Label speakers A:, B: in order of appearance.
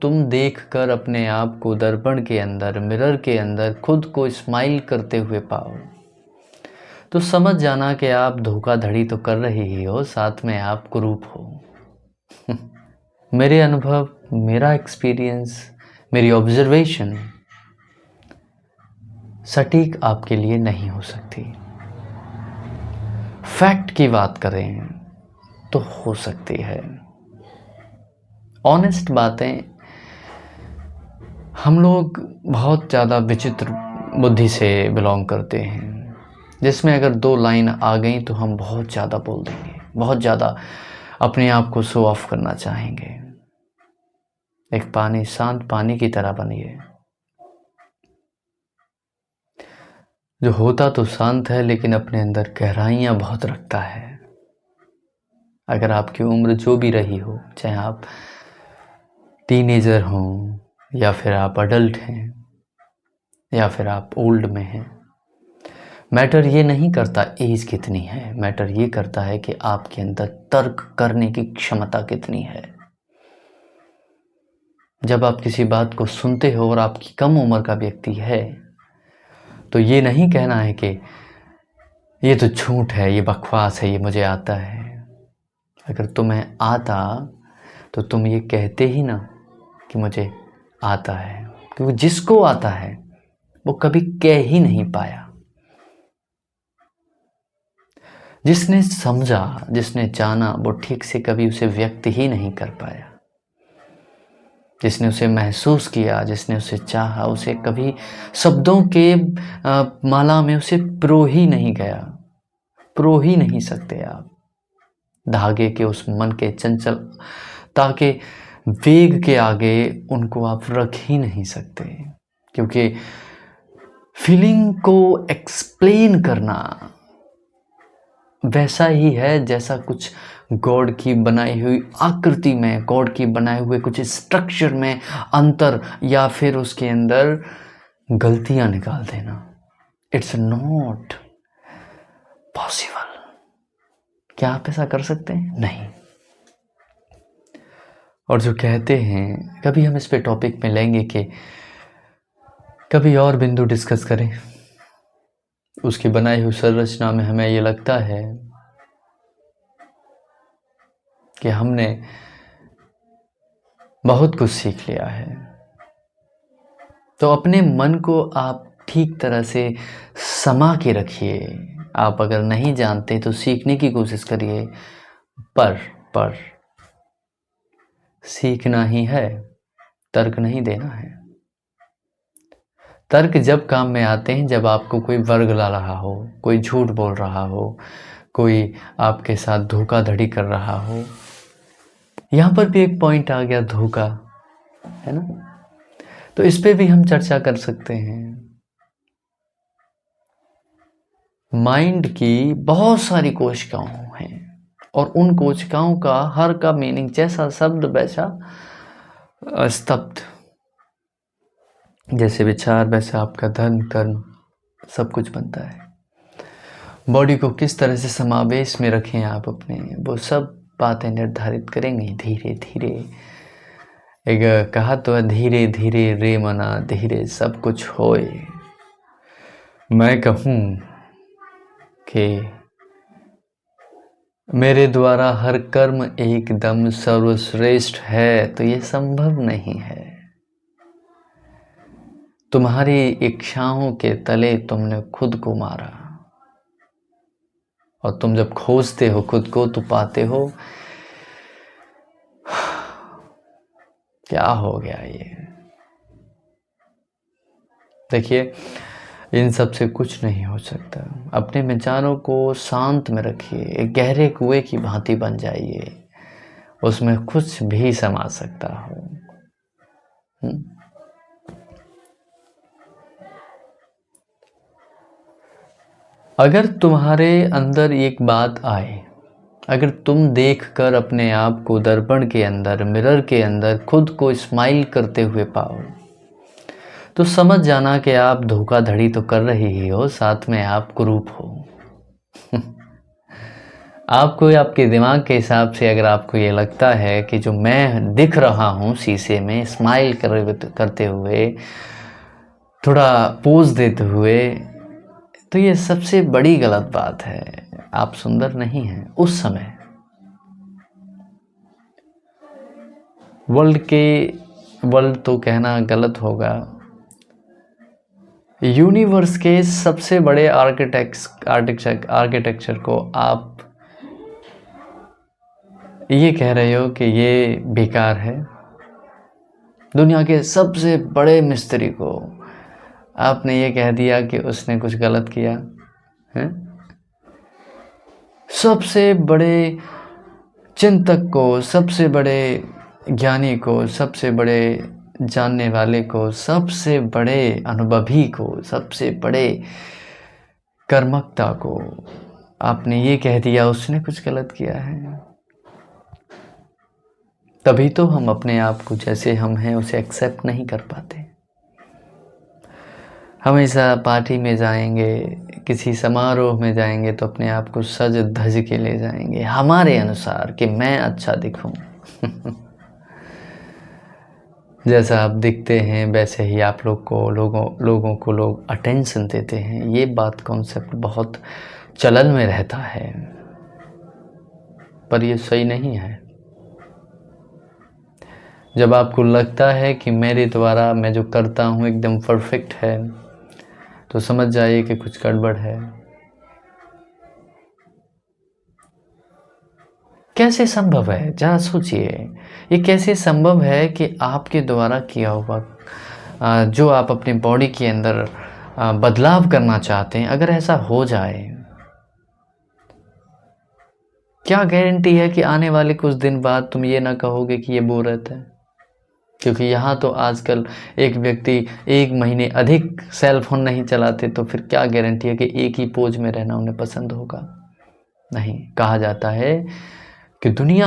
A: तुम देखकर अपने आप को दर्पण के अंदर, मिरर के अंदर खुद को स्माइल करते हुए पाओ, तो समझ जाना कि आप धोखाधड़ी तो कर रहे ही हो, साथ में आप कुरूप हो। मेरे अनुभव, मेरा एक्सपीरियंस, मेरी ऑब्जर्वेशन सटीक आपके लिए नहीं हो सकती। फैक्ट की बात करें तो हो सकती है। ऑनेस्ट बातें, हम लोग बहुत ज़्यादा विचित्र बुद्धि से बिलोंग करते हैं, जिसमें अगर 2 लाइन आ गई तो हम बहुत ज़्यादा बोल देंगे, बहुत ज़्यादा अपने आप को शो ऑफ करना चाहेंगे। एक पानी, शांत पानी की तरह बनिए, जो होता तो शांत है लेकिन अपने अंदर गहराइयाँ बहुत रखता है। अगर आपकी उम्र जो भी रही हो, चाहे आप टीनेजर हों या फिर आप अडल्ट हैं या फिर आप ओल्ड में हैं, मैटर ये नहीं करता एज कितनी है, मैटर ये करता है कि आपके अंदर तर्क करने की क्षमता कितनी है। जब आप किसी बात को सुनते हो और आपकी कम उम्र का व्यक्ति है, तो ये नहीं कहना है कि ये तो झूठ है, ये बकवास है, ये मुझे आता है। अगर तुम्हें आता तो तुम ये कहते ही ना कि मुझे आता है, क्योंकि जिसको आता है वो कभी कह ही नहीं पाया। जिसने समझा, जिसने जाना, वो ठीक से कभी उसे व्यक्त ही नहीं कर पाया। जिसने उसे महसूस किया, जिसने उसे चाहा, उसे कभी शब्दों के माला में उसे प्रो ही नहीं गया। प्रो ही नहीं सकते आप धागे के उस मन के चंचल ताकि वेग के आगे उनको आप रख ही नहीं सकते, क्योंकि फीलिंग को एक्सप्लेन करना वैसा ही है जैसा कुछ गॉड की बनाई हुई आकृति में, गॉड की बनाए हुए कुछ स्ट्रक्चर में अंतर या फिर उसके अंदर गलतियां निकाल देना। It's not possible. क्या आप ऐसा कर सकते हैं? नहीं। और जो कहते हैं, कभी हम इस पे टॉपिक में लेंगे कि कभी और बिंदु डिस्कस करें। उसकी बनाई हुई संरचना में हमें ये लगता है कि हमने बहुत कुछ सीख लिया है। तो अपने मन को आप ठीक तरह से समा के रखिए। आप अगर नहीं जानते तो सीखने की कोशिश करिए, पर सीखना ही है, तर्क नहीं देना है। तर्क जब काम में आते हैं जब आपको कोई वर्ग ला रहा हो, कोई झूठ बोल रहा हो, कोई आपके साथ धोखाधड़ी कर रहा हो। यहाँ पर भी एक पॉइंट आ गया, धोखा, है ना? तो इस पे भी हम चर्चा कर सकते हैं। माइंड की बहुत सारी कोशिकाओं हैं और उन कोशिकाओं का हर का मीनिंग, जैसा शब्द वैसा स्तब्ध। जैसे विचार वैसे आपका धर्म, कर्म, सब कुछ बनता है। बॉडी को किस तरह से समावेश में रखें आप अपने, वो सब बातें निर्धारित करेंगे धीरे धीरे। एक कहा तो है, धीरे धीरे रे मना धीरे सब कुछ होए। मैं कहूँ कि मेरे द्वारा हर कर्म एकदम सर्वश्रेष्ठ है, तो ये संभव नहीं है। तुम्हारी इच्छाओं के तले तुमने खुद को मारा, और तुम जब खोजते हो खुद को तो पाते हो क्या हो गया ये। देखिए, इन सब से कुछ नहीं हो सकता। अपने विचारों को शांत में रखिए, एक गहरे कुएं की भांति बन जाइए, उसमें कुछ भी समा सकता हो। अगर तुम्हारे अंदर एक बात आए, अगर तुम देखकर अपने आप को दर्पण के अंदर, मिरर के अंदर खुद को स्माइल करते हुए पाओ, तो समझ जाना कि आप धोखाधड़ी तो कर रहे ही हो, साथ में आप कुरूप हो। आपको आपके दिमाग के हिसाब से अगर आपको ये लगता है कि जो मैं दिख रहा हूँ शीशे में स्माइल करते हुए, थोड़ा पोज देते हुए, तो ये सबसे बड़ी गलत बात है। आप सुंदर नहीं हैं उस समय। वर्ल्ड तो कहना गलत होगा, यूनिवर्स के सबसे बड़े आर्किटेक्चर को आप ये कह रहे हो कि ये बेकार है। दुनिया के सबसे बड़े मिस्त्री को आपने ये कह दिया कि उसने कुछ गलत किया है। सबसे बड़े चिंतक को, सबसे बड़े ज्ञानी को, सबसे बड़े जानने वाले को, सबसे बड़े अनुभवी को, सबसे बड़े कर्मकता को आपने ये कह दिया उसने कुछ गलत किया है। तभी तो हम अपने आप को जैसे हम हैं उसे एक्सेप्ट नहीं कर पाते। हमेशा पार्टी में जाएंगे, किसी समारोह में जाएंगे तो अपने आप को सज धज के ले जाएंगे हमारे अनुसार कि मैं अच्छा दिखूं। जैसा आप दिखते हैं वैसे ही आप लोगों को लोग अटेंशन देते हैं। ये बात कॉन्सेप्ट बहुत चलन में रहता है, पर ये सही नहीं है। जब आपको लगता है कि मेरे द्वारा मैं जो करता हूँ एकदम परफेक्ट है, तो समझ जाइए कि कुछ गड़बड़ है। कैसे संभव है, जरा सोचिए, ये कैसे संभव है कि आपके द्वारा किया हुआ जो आप अपनी बॉडी के अंदर बदलाव करना चाहते हैं, अगर ऐसा हो जाए, क्या गारंटी है कि आने वाले कुछ दिन बाद तुम ये ना कहोगे कि ये बोरियत है। क्योंकि यहाँ तो आजकल एक व्यक्ति 1 महीने अधिक सेल फोन नहीं चलाते, तो फिर क्या गारंटी है कि एक ही पोज में रहना उन्हें पसंद होगा। नहीं, कहा जाता है कि दुनिया